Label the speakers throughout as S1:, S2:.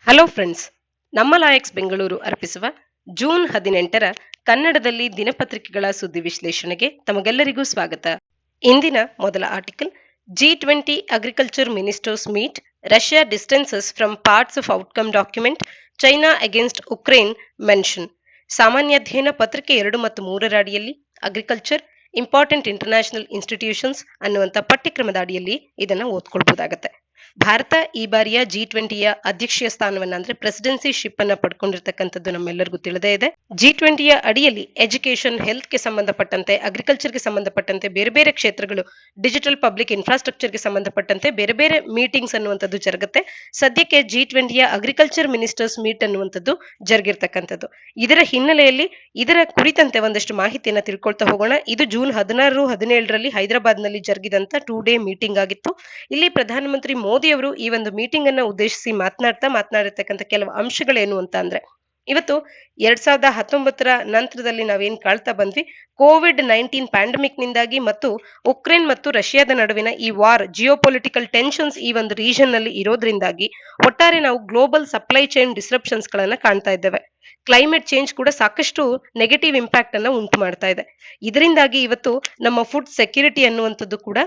S1: Hello friends, ನಮ್ಮ ಲಾಯಕ್ಸ್ ಬೆಂಗಳೂರು ಅರ್ಪಿಸುವ June 18ರ ಕನ್ನಡದಲ್ಲಿ ದಿನಪತ್ರಿಕೆಗಳ ಸುದ್ದಿ ವಿಶ್ಲೇಷಣೆಗೆ ತಮಗೆಲ್ಲರಿಗೂ ಸ್ವಾಗತ. ಇಂದಿನ ಮೊದಲ article, G20 agriculture ministers meet, Russia distances from parts of outcome document, China against Ukraine mention. ಸಾಮಾನ್ಯ ಅಧ್ಯಯನ ಪತ್ರಿಕೆ 2 ಮತ್ತು 3ರ ಅಡಿಯಲ್ಲಿ ಅಗ್ರಿಕಲ್ಚರ್ ಇಂಪಾರ್ಟೆಂಟ್ ಇಂಟರ್ನ್ಯಾಷನಲ್ ಇನ್ಸ್ಟಿಟ್ಯೂಷನ್ಸ್ ಅನ್ನುವಂಥ ಪಠ್ಯಕ್ರಮದ ಅಡಿಯಲ್ಲಿ ಇದನ್ನು ಓದ್ಕೊಳ್ಬಹುದಾಗತ್ತೆ. ಭಾರತ ಈ ಬಾರಿಯ G20ಯ ಅಧ್ಯಕ್ಷೀಯ ಸ್ಥಾನವನ್ನ ಅಂದ್ರೆ ಪ್ರೆಸಿಡೆನ್ಸಿ ಶಿಪ್ ಅನ್ನ ಪಡ್ಕೊಂಡಿರ್ತಕ್ಕಂಥದ್ದು ನಮ್ಮೆಲ್ಲರಿಗೂ ತಿಳಿದೇ ಇದೆ. G20ಯ ಅಡಿಯಲ್ಲಿ ಎಜುಕೇಶನ್, ಹೆಲ್ತ್ ಗೆ ಸಂಬಂಧಪಟ್ಟಂತೆ, ಅಗ್ರಿಕಲ್ಚರ್ ಗೆ ಸಂಬಂಧಪಟ್ಟಂತೆ ಬೇರೆ ಬೇರೆ ಕ್ಷೇತ್ರಗಳು, ಡಿಜಿಟಲ್ ಪಬ್ಲಿಕ್ ಇನ್ಫ್ರಾಸ್ಟ್ರಕ್ಚರ್ ಗೆ ಸಂಬಂಧಪಟ್ಟಂತೆ ಬೇರೆ ಬೇರೆ ಮೀಟಿಂಗ್ಸ್ ಅನ್ನುವಂಥದ್ದು ಜರುಗುತ್ತೆ. ಸದ್ಯಕ್ಕೆ G20ಯ ಅಗ್ರಿಕಲ್ಚರ್ ಮಿನಿಸ್ಟರ್ಸ್ ಮೀಟ್ ಅನ್ನುವಂಥದ್ದು ಜರುಗಿರ್ತಕ್ಕಂಥದ್ದು. ಇದರ ಹಿನ್ನೆಲೆಯಲ್ಲಿ ಇದರ ಕುರಿತಂತೆ ಒಂದಷ್ಟು ಮಾಹಿತಿಯನ್ನ ತಿಳ್ಕೊಳ್ತಾ ಹೋಗೋಣ. ಇದು ಜೂನ್ 16, 17ರಲ್ಲಿ ಹೈದರಾಬಾದ್ ನಲ್ಲಿ ಜರುಗಿದಂತ 2 ಡೇ ಮೀಟಿಂಗ್ ಆಗಿತ್ತು. ಇಲ್ಲಿ ಪ್ರಧಾನಮಂತ್ರಿ ಮೋದಿ ಅವರು ಈ ಒಂದು ಮೀಟಿಂಗ್ ಅನ್ನ ಉದ್ದೇಶಿಸಿ ಮಾತನಾಡಿರ್ತಕ್ಕಂಥ ಕೆಲವು ಅಂಶಗಳೇನು ಅಂತ ಅಂದ್ರೆ, ಇವತ್ತು 2019ರ ನಂತರದಲ್ಲಿ ನಾವೇನ್ ಕಾಳ್ತಾ ಬಂದ್ವಿ, COVID-19 ಪ್ಯಾಂಡಮಿಕ್ ನಿಂದಾಗಿ ಮತ್ತು ಉಕ್ರೇನ್ ಮತ್ತು ರಷ್ಯಾದ ನಡುವಿನ ಈ ವಾರ್, ಜಿಯೋಪೊಲಿಟಿಕಲ್ ಟೆನ್ಷನ್ಸ್ ಈ ಒಂದು ರೀಜನ್ ನಲ್ಲಿ ಇರೋದ್ರಿಂದಾಗಿ ಒಟ್ಟಾರೆ ನಾವು ಗ್ಲೋಬಲ್ ಸಪ್ಲೈ ಚೈನ್ ಡಿಸ್ರಪ್ಷನ್ಸ್ ಗಳನ್ನ ಕಾಣ್ತಾ ಇದ್ದೇವೆ. ಕ್ಲೈಮೇಟ್ ಚೇಂಜ್ ಕೂಡ ಸಾಕಷ್ಟು ನೆಗೆಟಿವ್ ಇಂಪ್ಯಾಕ್ಟ್ ಅನ್ನ ಉಂಟು ಮಾಡ್ತಾ ಇದೆ. ಇದರಿಂದಾಗಿ ಇವತ್ತು ನಮ್ಮ ಫುಡ್ ಸೆಕ್ಯೂರಿಟಿ ಅನ್ನುವಂಥದ್ದು ಕೂಡ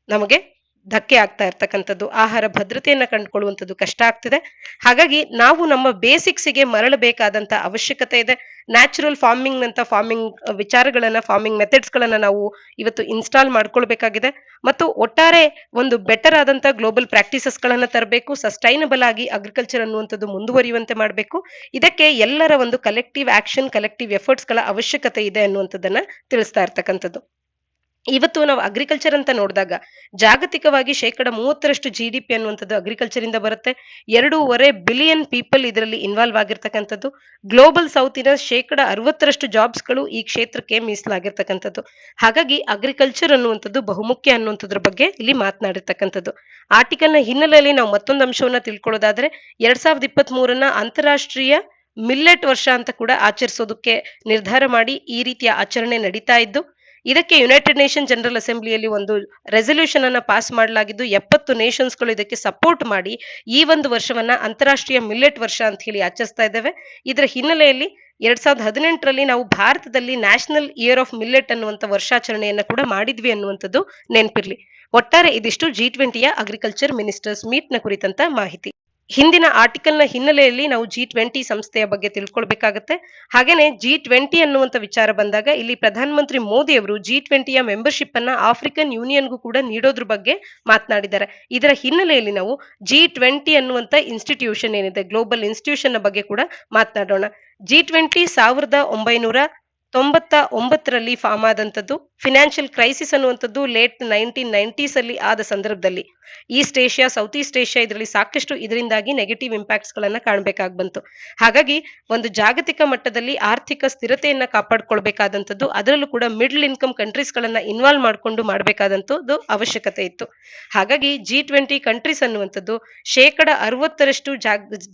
S1: ನಮಗೆ ಧಕ್ಕೆ ಆಗ್ತಾ ಇರ್ತಕ್ಕಂಥದ್ದು, ಆಹಾರ ಭದ್ರತೆಯನ್ನ ಕಂಡುಕೊಳ್ಳುವಂಥದ್ದು ಕಷ್ಟ ಆಗ್ತಿದೆ. ಹಾಗಾಗಿ ನಾವು ನಮ್ಮ ಬೇಸಿಕ್ಸ್ಗೆ ಮರಳಬೇಕಾದಂತ ಅವಶ್ಯಕತೆ ಇದೆ. ನ್ಯಾಚುರಲ್ ಫಾರ್ಮಿಂಗ್ ನಂತ ಫಾರ್ಮಿಂಗ್ ಮೆಥಡ್ಸ್ ಗಳನ್ನ ನಾವು ಇವತ್ತು ಇನ್ಸ್ಟಾಲ್ ಮಾಡ್ಕೊಳ್ಬೇಕಾಗಿದೆ ಮತ್ತು ಒಟ್ಟಾರೆ ಒಂದು ಬೆಟರ್ ಆದಂತ ಗ್ಲೋಬಲ್ ಪ್ರಾಕ್ಟೀಸಸ್ ಗಳನ್ನ ತರಬೇಕು. ಸಸ್ಟೈನಬಲ್ ಆಗಿ ಅಗ್ರಿಕಲ್ಚರ್ ಅನ್ನುವಂಥದ್ದು ಮುಂದುವರಿಯುವಂತೆ ಮಾಡಬೇಕು. ಇದಕ್ಕೆ ಎಲ್ಲರ ಒಂದು ಕಲೆಕ್ಟಿವ್ ಆಕ್ಷನ್, ಕಲೆಕ್ಟಿವ್ ಎಫರ್ಟ್ಸ್ ಗಳ ಅವಶ್ಯಕತೆ ಇದೆ ಅನ್ನುವಂಥದ್ದನ್ನ ತಿಳಿಸ್ತಾ ಇರ್ತಕ್ಕಂಥದ್ದು. ಇವತ್ತು ನಾವು ಅಗ್ರಿಕಲ್ಚರ್ ಅಂತ ನೋಡಿದಾಗ ಜಾಗತಿಕವಾಗಿ 30% GDP ಅನ್ನುವಂಥದ್ದು ಅಗ್ರಿಕಲ್ಚರ್ ಇಂದ ಬರುತ್ತೆ. 2.5 ಬಿಲಿಯನ್ ಪೀಪಲ್ ಇದರಲ್ಲಿ ಇನ್ವಾಲ್ವ್ ಆಗಿರ್ತಕ್ಕಂಥದ್ದು. ಗ್ಲೋಬಲ್ ಸೌತಿನ 60% ಜಾಬ್ಸ್ಗಳು ಈ ಕ್ಷೇತ್ರಕ್ಕೆ ಮೀಸಲಾಗಿರ್ತಕ್ಕಂಥದ್ದು. ಹಾಗಾಗಿ ಅಗ್ರಿಕಲ್ಚರ್ ಅನ್ನುವಂಥದ್ದು ಬಹುಮುಖ್ಯ ಅನ್ನುವಂಥದ್ರ ಬಗ್ಗೆ ಇಲ್ಲಿ ಮಾತನಾಡಿರ್ತಕ್ಕಂಥದ್ದು. ಆರ್ಟಿಕಲ್ ನ ಹಿನ್ನೆಲೆಯಲ್ಲಿ ನಾವು ಮತ್ತೊಂದು ಅಂಶವನ್ನ ತಿಳ್ಕೊಳ್ಳೋದಾದ್ರೆ, 2023ನ ಅಂತಾರಾಷ್ಟ್ರೀಯ ಮಿಲ್ಲೆಟ್ ವರ್ಷ ಅಂತ ಕೂಡ ಆಚರಿಸೋದಕ್ಕೆ ನಿರ್ಧಾರ ಮಾಡಿ ಈ ರೀತಿಯ ಆಚರಣೆ ನಡೀತಾ ಇದ್ದು, ಇದಕ್ಕೆ ಯುನೈಟೆಡ್ ನೇಷನ್ ಜನರಲ್ ಅಸೆಂಬ್ಲಿಯಲ್ಲಿ ಒಂದು ರೆಸಲ್ಯೂಷನ್ ಅನ್ನ ಪಾಸ್ ಮಾಡಲಾಗಿದ್ದು 70 ನೇಷನ್ಸ್ಗಳು ಇದಕ್ಕೆ ಸಪೋರ್ಟ್ ಮಾಡಿ ಈ ಒಂದು ವರ್ಷವನ್ನ ಅಂತಾರಾಷ್ಟ್ರೀಯ ಮಿಲ್ಲೆಟ್ ವರ್ಷ ಅಂತ ಹೇಳಿ ಆಚರಿಸ್ತಾ ಇದ್ದೇವೆ. ಇದರ ಹಿನ್ನೆಲೆಯಲ್ಲಿ 2018ರಲ್ಲಿ ನಾವು ಭಾರತದಲ್ಲಿ ನ್ಯಾಷನಲ್ ಇಯರ್ ಆಫ್ ಮಿಲ್ಲೆಟ್ ಅನ್ನುವಂಥ ವರ್ಷಾಚರಣೆಯನ್ನ ಕೂಡ ಮಾಡಿದ್ವಿ ಅನ್ನುವಂಥದ್ದು ನೆನಪಿರ್ಲಿ. ಒಟ್ಟಾರೆ ಇದಿಷ್ಟು G20ಯ ಅಗ್ರಿಕಲ್ಚರ್ ಮಿನಿಸ್ಟರ್ಸ್ ಮೀಟ್ ನ ಕುರಿತಂತ ಮಾಹಿತಿ. ಹಿಂದಿನ ಆರ್ಟಿಕಲ್ ನ ಹಿನ್ನೆಲೆಯಲ್ಲಿ ನಾವು G20 ಸಂಸ್ಥೆಯ ಬಗ್ಗೆ ತಿಳ್ಕೊಳ್ಬೇಕಾಗತ್ತೆ. ಹಾಗೇನೆ G20 ಅನ್ನುವಂಥ ವಿಚಾರ ಬಂದಾಗ ಇಲ್ಲಿ ಪ್ರಧಾನಮಂತ್ರಿ ಮೋದಿ ಅವರು G20ಯ ಮೆಂಬರ್ಶಿಪ್ ಅನ್ನ ಆಫ್ರಿಕನ್ ಯೂನಿಯನ್ಗೂ ಕೂಡ ನೀಡೋದ್ರ ಬಗ್ಗೆ ಮಾತನಾಡಿದ್ದಾರೆ. ಇದರ ಹಿನ್ನೆಲೆಯಲ್ಲಿ ನಾವು G20 ಅನ್ನುವಂಥ ಇನ್ಸ್ಟಿಟ್ಯೂಷನ್ ಏನಿದೆ, ಗ್ಲೋಬಲ್ ಇನ್ಸ್ಟಿಟ್ಯೂಷನ್ ನ ಬಗ್ಗೆ ಕೂಡ ಮಾತನಾಡೋಣ. G20 1999ರಲ್ಲಿ ಫಾರ್ಮ್ ಆದಂಥದ್ದು. ಫಿನಾನ್ಷಿಯಲ್ ಕ್ರೈಸಿಸ್ ಅನ್ನುವಂಥದ್ದು ಲೇಟ್ 1990s ಅಲ್ಲಿ ಆದ ಸಂದರ್ಭದಲ್ಲಿ East Asia, South East Asia ಇದರಲ್ಲಿ ಸಾಕಷ್ಟು ಇದರಿಂದಾಗಿ ನೆಗೆಟಿವ್ ಇಂಪ್ಯಾಕ್ಟ್ಸ್ ಗಳನ್ನ ಕಾಣಬೇಕಾಗಿ ಬಂತು. ಹಾಗಾಗಿ ಒಂದು ಜಾಗತಿಕ ಮಟ್ಟದಲ್ಲಿ ಆರ್ಥಿಕ ಸ್ಥಿರತೆಯನ್ನ ಕಾಪಾಡ್ಕೊಳ್ಬೇಕಾದಂಥದ್ದು, ಅದರಲ್ಲೂ ಕೂಡ ಮಿಡ್ಲ್ ಇನ್ಕಮ್ ಕಂಟ್ರೀಸ್ ಗಳನ್ನ ಇನ್ವಾಲ್ವ್ ಮಾಡ್ಕೊಂಡು ಮಾಡಬೇಕಾದಂಥದ್ದು ಅವಶ್ಯಕತೆ ಇತ್ತು. ಹಾಗಾಗಿ G20 ಕಂಟ್ರೀಸ್ ಅನ್ನುವಂಥದ್ದು 60%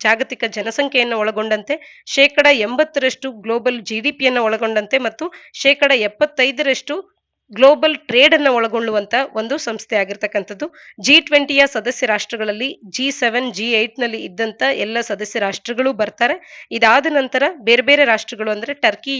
S1: ಜಾಗತಿಕ ಜನಸಂಖ್ಯೆಯನ್ನು ಒಳಗೊಂಡಂತೆ, 80% ಗ್ಲೋಬಲ್ GDPಯನ್ನ ಒಳಗೊಂಡಂತೆ ಮತ್ತು 75% ಗ್ಲೋಬಲ್ ಟ್ರೇಡ್ ಅನ್ನ ಒಳಗೊಳ್ಳುವಂತ ಒಂದು ಸಂಸ್ಥೆ ಆಗಿರ್ತಕ್ಕಂಥದ್ದು. G20ಯ ಸದಸ್ಯ ರಾಷ್ಟ್ರಗಳಲ್ಲಿ G7, G8 ನಲ್ಲಿ ಇದ್ದಂತ ಎಲ್ಲ ಸದಸ್ಯ ರಾಷ್ಟ್ರಗಳು ಬರ್ತಾರೆ. ಇದಾದ ನಂತರ ಬೇರೆ ಬೇರೆ ರಾಷ್ಟ್ರಗಳು ಅಂದ್ರೆ Turkey,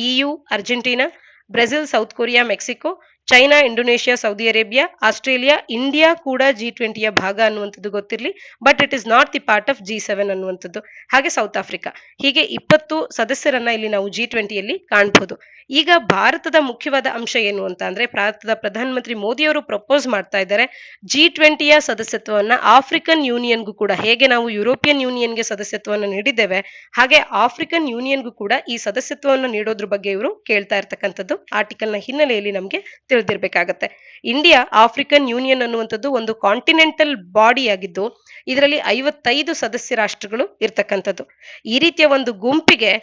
S1: EU, Argentina, Brazil, south Korea, Mexico, China, Indonesia, Saudi Arabia, Australia, India ಕೂಡ G20ಯ ಭಾಗ ಅನ್ನುವಂಥದ್ದು ಗೊತ್ತಿರಲಿ. But it is not the part of G7 ಅನ್ನುವಂಥದ್ದು. ಹಾಗೆ ಸೌತ್ ಆಫ್ರಿಕಾ, ಹೀಗೆ 20 ಸದಸ್ಯರನ್ನ ಇಲ್ಲಿ ನಾವು G20ಯಲ್ಲಿ ಕಾಣಬಹುದು. ಈಗ ಭಾರತದ ಮುಖ್ಯವಾದ ಅಂಶ ಏನು ಅಂತ ಅಂದ್ರೆ, ಭಾರತದ ಪ್ರಧಾನಮಂತ್ರಿ ಮೋದಿ ಅವರು ಪ್ರಪೋಸ್ ಮಾಡ್ತಾ ಇದ್ದಾರೆ G20ಯ ಸದಸ್ಯತ್ವವನ್ನ ಆಫ್ರಿಕನ್ ಯೂನಿಯನ್ಗೂ ಕೂಡ, ಹೇಗೆ ನಾವು ಯುರೋಪಿಯನ್ ಯೂನಿಯನ್ಗೆ ಸದಸ್ಯತ್ವವನ್ನು ನೀಡಿದ್ದೇವೆ ಹಾಗೆ ಆಫ್ರಿಕನ್ ಯೂನಿಯನ್ಗೂ ಕೂಡ ಈ ಸದಸ್ಯತ್ವವನ್ನು ನೀಡೋದ್ರ ಬಗ್ಗೆ ಇವರು ಕೇಳ್ತಾ ಇರ್ತಕ್ಕಂಥದ್ದು ಆರ್ಟಿಕಲ್ ನ ಹಿನ್ನೆಲೆಯಲ್ಲಿ ನಮಗೆ ತಿಳಿದಿರ್ಬೇಕಾಗತ್ತೆ. ಇಂಡಿಯಾ ಆಫ್ರಿಕನ್ ಯೂನಿಯನ್ ಅನ್ನುವಂಥದ್ದು ಒಂದು ಕಾಂಟಿನೆಂಟಲ್ ಬಾಡಿ ಆಗಿದ್ದು ಇದರಲ್ಲಿ 55 ಸದಸ್ಯ ರಾಷ್ಟ್ರಗಳು ಇರ್ತಕ್ಕಂಥದ್ದು. ಈ ರೀತಿಯ ಒಂದು ಗುಂಪಿಗೆ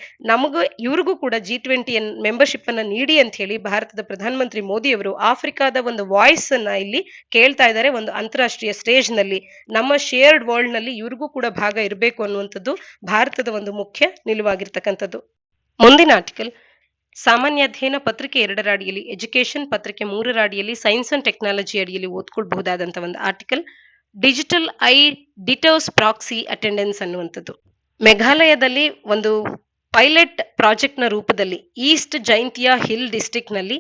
S1: ಇವ್ರಿಗೂ ಕೂಡ G20 ಮೆಂಬರ್ಶಿಪ್ ಅನ್ನ ನೀಡಿ ಅಂತ ಹೇಳಿ ಭಾರತದ ಪ್ರಧಾನಮಂತ್ರಿ ಮೋದಿ ಅವರು ಆಫ್ರಿಕಾದ ಒಂದು ವಾಯ್ಸ್ ಅನ್ನ ಇಲ್ಲಿ ಕೇಳ್ತಾ ಇದ್ದಾರೆ. ಒಂದು ಅಂತಾರಾಷ್ಟ್ರೀಯ ಸ್ಟೇಜ್ ನಲ್ಲಿ ನಮ್ಮ ಶೇರ್ಡ್ ವರ್ಲ್ಡ್ ನಲ್ಲಿ ಇವ್ರಿಗೂ ಕೂಡ ಭಾಗ ಇರಬೇಕು ಅನ್ನುವಂಥದ್ದು ಭಾರತದ ಒಂದು ಮುಖ್ಯ ನಿಲುವಾಗಿರ್ತಕ್ಕಂಥದ್ದು. ಮುಂದಿನ ಆರ್ಟಿಕಲ್, ಸಾಮಾನ್ಯ ಅಧ್ಯಯನ ಪತ್ರಿಕೆ 2ರ ಅಡಿಯಲ್ಲಿ ಎಜುಕೇಶನ್, ಪತ್ರಿಕೆ 3ರ ಅಡಿಯಲ್ಲಿ ಸೈನ್ಸ್ ಅಂಡ್ ಟೆಕ್ನಾಲಜಿ ಅಡಿಯಲ್ಲಿ ಓದ್ಕೊಳ್ಬಹುದಾದಂತ ಒಂದು article. Digital eye deters proxy attendance ಅನ್ನುವಂಥದ್ದು. ಮೇಘಾಲಯದಲ್ಲಿ ಒಂದು ಪೈಲಟ್ ಪ್ರಾಜೆಕ್ಟ್ ನ ರೂಪದಲ್ಲಿ ಈಸ್ಟ್ ಜೈಂತಿಯಾ ಹಿಲ್ ಡಿಸ್ಟ್ರಿಕ್ಟ್ ನಲ್ಲಿ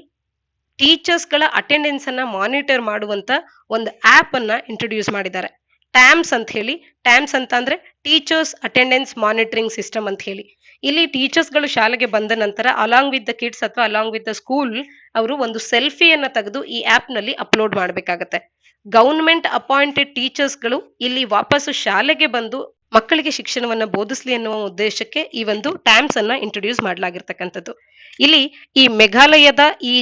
S1: ಟೀಚರ್ಸ್ಗಳ ಅಟೆಂಡೆನ್ಸ್ ಅನ್ನ ಮಾನಿಟರ್ ಮಾಡುವಂತ ಒಂದು ಆಪ್ ಅನ್ನ ಇಂಟ್ರೊಡ್ಯೂಸ್ ಮಾಡಿದ್ದಾರೆ. ಟ್ಯಾಮ್ಸ್ ಅಂತ ಹೇಳಿ. ಟ್ಯಾಮ್ಸ್ ಅಂತ ಅಂದ್ರೆ ಟೀಚರ್ಸ್ ಅಟೆಂಡೆನ್ಸ್ ಮಾನಿಟರಿಂಗ್ ಸಿಸ್ಟಮ್ ಅಂತ ಹೇಳಿ. ಇಲ್ಲಿ ಟೀಚರ್ಸ್ಗಳು ಶಾಲೆಗೆ ಬಂದ ನಂತರ ಅಲಾಂಗ್ ವಿತ್ ದ ಕಿಡ್ಸ್ ಅಥವಾ ಅಲಾಂಗ್ ವಿತ್ ದ ಸ್ಕೂಲ್ ಅವರು ಒಂದು ಸೆಲ್ಫಿಯನ್ನ ತೆಗೆದು ಈ ಆಪ್ ನಲ್ಲಿ ಅಪ್ಲೋಡ್ ಮಾಡಬೇಕಾಗತ್ತೆ. ಗವರ್ನಮೆಂಟ್ ಅಪಾಯಿಂಟೆಡ್ ಟೀಚರ್ಸ್ಗಳು ಇಲ್ಲಿ ವಾಪಸ್ಸು ಶಾಲೆಗೆ ಬಂದು ಮಕ್ಕಳಿಗೆ ಶಿಕ್ಷಣವನ್ನ ಬೋಧಿಸ್ಲಿ ಅನ್ನುವ ಉದ್ದೇಶಕ್ಕೆ ಈ ಒಂದು ಟ್ಯಾಮ್ಸ್ ಅನ್ನ ಇಂಟ್ರೊಡ್ಯೂಸ್ ಮಾಡಲಾಗಿರ್ತಕ್ಕಂಥದ್ದು. ಇಲ್ಲಿ ಈ ಮೇಘಾಲಯದ ಈ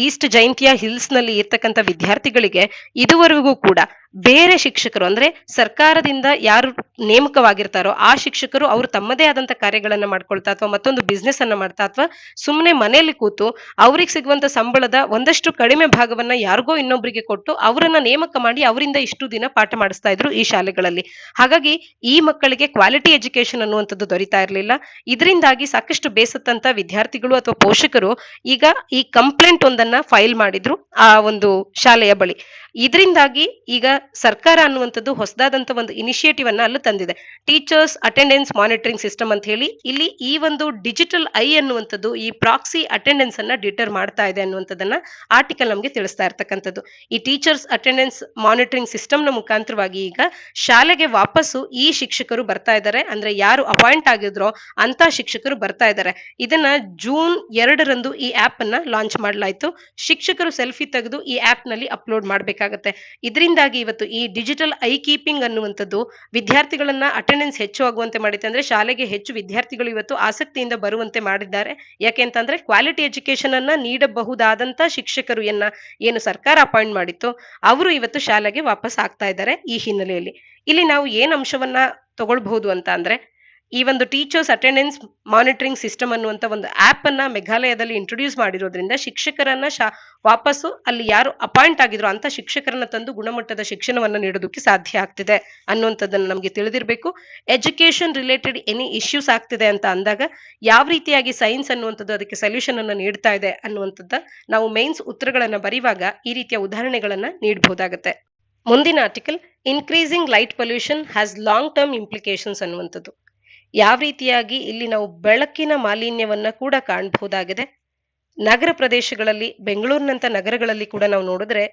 S1: ಈಸ್ಟ್ ಜೈಂತಿಯಾ ಹಿಲ್ಸ್ ನಲ್ಲಿ ಇರ್ತಕ್ಕಂಥ ವಿದ್ಯಾರ್ಥಿಗಳಿಗೆ ಇದುವರೆಗೂ ಕೂಡ ಬೇರೆ ಶಿಕ್ಷಕರು ಅಂದ್ರೆ ಸರ್ಕಾರದಿಂದ ಯಾರು ನೇಮಕವಾಗಿರ್ತಾರೋ ಆ ಶಿಕ್ಷಕರು ಅವರು ತಮ್ಮದೇ ಆದಂತ ಕಾರ್ಯಗಳನ್ನ ಮಾಡ್ಕೊಳ್ತಾ ಅಥವಾ ಮತ್ತೊಂದು ಬಿಸ್ನೆಸ್ ಅನ್ನ ಮಾಡ್ತಾ ಅಥವಾ ಸುಮ್ಮನೆ ಮನೆಯಲ್ಲಿ ಕೂತು ಅವ್ರಿಗೆ ಸಿಗುವಂತ ಸಂಬಳದ ಒಂದಷ್ಟು ಕಡಿಮೆ ಭಾಗವನ್ನ ಯಾರಿಗೋ ಇನ್ನೊಬ್ಬರಿಗೆ ಕೊಟ್ಟು ಅವರನ್ನ ನೇಮಕ ಮಾಡಿ ಅವರಿಂದ ಇಷ್ಟು ದಿನ ಪಾಠ ಮಾಡಿಸ್ತಾ ಇದ್ರು ಈ ಶಾಲೆಗಳಲ್ಲಿ. ಹಾಗಾಗಿ ಈ ಮಕ್ಕಳಿಗೆ ಕ್ವಾಲಿಟಿ ಎಜುಕೇಶನ್ ಅನ್ನುವಂಥದ್ದು ದೊರೀತಾ ಇರಲಿಲ್ಲ. ಇದರಿಂದಾಗಿ ಸಾಕಷ್ಟು ಬೇಸತ್ತಂತ ವಿದ್ಯಾರ್ಥಿಗಳು ಅಥವಾ ಪೋಷಕರು ಈಗ ಈ ಕಂಪ್ಲೇಂಟ್ ಒಂದನ್ನ ಫೈಲ್ ಮಾಡಿದ್ರು ಆ ಒಂದು ಶಾಲೆಯ ಬಳಿ. ಇದರಿಂದಾಗಿ ಈಗ ಸರ್ಕಾರ ಅನ್ನುವಂಥದ್ದು ಹೊಸದಾದಂತ ಒಂದು ಇನಿಷಿಯೇಟಿವ್ ಅನ್ನ ಅಲ್ಲಿ ತಂದಿದೆ. ಟೀಚರ್ಸ್ ಅಟೆಂಡೆನ್ಸ್ ಮಾನಿಟರಿಂಗ್ ಸಿಸ್ಟಮ್ ಅಂತ ಹೇಳಿ ಇಲ್ಲಿ ಈ ಒಂದು ಡಿಜಿಟಲ್ ಐ ಅನ್ನುವಂಥದ್ದು ಈ ಪ್ರಾಕ್ಸಿ ಅಟೆಂಡೆನ್ಸ್ ಅನ್ನ ಡಿಟರ್ ಮಾಡ್ತಾ ಇದೆ ಅನ್ನುವಂಥದ್ದನ್ನ ಆರ್ಟಿಕಲ್ ನಮಗೆ ತಿಳಿಸ್ತಾ ಇರ್ತಕ್ಕಂಥದ್ದು. ಈ ಟೀಚರ್ಸ್ ಅಟೆಂಡೆನ್ಸ್ ಮಾನಿಟರಿಂಗ್ ಸಿಸ್ಟಮ್ ನ ಮುಖಾಂತರವಾಗಿ ಈಗ ಶಾಲೆಗೆ ವಾಪಸ್ಸು ಈ ಶಿಕ್ಷಕರು ಬರ್ತಾ ಇದ್ದಾರೆ. ಅಂದ್ರೆ ಯಾರು ಅಪಾಯಿಂಟ್ ಆಗಿದ್ರೋ ಅಂತ ಶಿಕ್ಷಕರು ಬರ್ತಾ ಇದ್ದಾರೆ. ಇದನ್ನ ಜೂನ್ 2ರಂದು ಈ ಆಪ್ ಅನ್ನ ಲಾಂಚ್ ಮಾಡಲಾಯಿತು. ಶಿಕ್ಷಕರು ಸೆಲ್ಫಿ ತೆಗೆದು ಈ ಆಪ್ ನಲ್ಲಿ ಅಪ್ಲೋಡ್ ಮಾಡಬೇಕಾಗತ್ತೆ. ಇದರಿಂದಾಗಿ ಇವತ್ತು ಈ ಡಿಜಿಟಲ್ ಐ ಕೀಪಿಂಗ್ ಅನ್ನುವಂಥದ್ದು ವಿದ್ಯಾರ್ಥಿಗಳನ್ನ ಅಟೆಂಡೆನ್ಸ್ ಹೆಚ್ಚು ಆಗುವಂತೆ ಮಾಡಿದೆ. ಅಂದ್ರೆ ಶಾಲೆಗೆ ಹೆಚ್ಚು ವಿದ್ಯಾರ್ಥಿಗಳು ಇವತ್ತು ಆಸಕ್ತಿಯಿಂದ ಬರುವಂತೆ ಮಾಡಿದ್ದಾರೆ. ಯಾಕೆ ಅಂತಂದ್ರೆ ಕ್ವಾಲಿಟಿ ಎಜುಕೇಶನ್ ಅನ್ನ ನೀಡಬಹುದಾದಂತ ಶಿಕ್ಷಕರು ಏನು ಸರ್ಕಾರ ಅಪಾಯಿಂಟ್ ಮಾಡಿತ್ತು ಅವರು ಇವತ್ತು ಶಾಲೆಗೆ ವಾಪಸ್ ಆಗ್ತಾ ಇದ್ದಾರೆ. ಈ ಹಿನ್ನೆಲೆಯಲ್ಲಿ ಇಲ್ಲಿ ನಾವು ಏನ್ ಅಂಶವನ್ನ ತಗೊಳ್ಬಹುದು ಅಂತ ಅಂದ್ರೆ ಈ ಒಂದು ಟೀಚರ್ಸ್ ಅಟೆಂಡೆನ್ಸ್ ಮಾನಿಟರಿಂಗ್ ಸಿಸ್ಟಮ್ ಅನ್ನುವಂತ ಒಂದು ಆಪ್ ಅನ್ನ ಮೇಘಾಲಯದಲ್ಲಿ ಇಂಟ್ರೊಡ್ಯೂಸ್ ಮಾಡಿರೋದ್ರಿಂದ ಶಿಕ್ಷಕರನ್ನ ವಾಪಸ್ಸು ಅಲ್ಲಿ ಯಾರು ಅಪಾಯಿಂಟ್ ಆಗಿದ್ರು ಅಂತ ಶಿಕ್ಷಕರನ್ನ ತಂದು ಗುಣಮಟ್ಟದ ಶಿಕ್ಷಣವನ್ನ ನೀಡೋದಕ್ಕೆ ಸಾಧ್ಯ ಆಗ್ತಿದೆ ಅನ್ನುವಂಥದ್ದನ್ನ ನಮ್ಗೆ ತಿಳಿದಿರ್ಬೇಕು. ಎಜುಕೇಶನ್ ರಿಲೇಟೆಡ್ ಎನಿ ಇಶ್ಯೂಸ್ ಆಗ್ತಿದೆ ಅಂತ ಅಂದಾಗ ಯಾವ ರೀತಿಯಾಗಿ ಸೈನ್ಸ್ ಅನ್ನುವಂಥದ್ದು ಅದಕ್ಕೆ ಸೊಲ್ಯೂಷನ್ ಅನ್ನ ನೀಡ್ತಾ ಇದೆ ಅನ್ನುವಂಥದ್ದ ನಾವು ಮೇನ್ಸ್ ಉತ್ತರಗಳನ್ನ ಬರೆಯುವಾಗ ಈ ರೀತಿಯ ಉದಾಹರಣೆಗಳನ್ನ ನೀಡಬಹುದಾಗತ್ತೆ. ಮುಂದಿನ article increasing light pollution has long term implications ಅನ್ನುವಂಥದ್ದು. ಯಾವ ರೀತಿಯಾಗಿ ಇಲ್ಲಿ ನಾವು ಬೆಳಕಿನ ಮಾಲಿನ್ಯವನ್ನ ಕೂಡ ಕಾಣಬಹುದಾಗಿದೆ. ನಗರ ಪ್ರದೇಶಗಳಲ್ಲಿ ಬೆಂಗಳೂರಿನಂತ ನಗರಗಳಲ್ಲಿ ಕೂಡ ನಾವು ನೋಡಿದ್ರೆ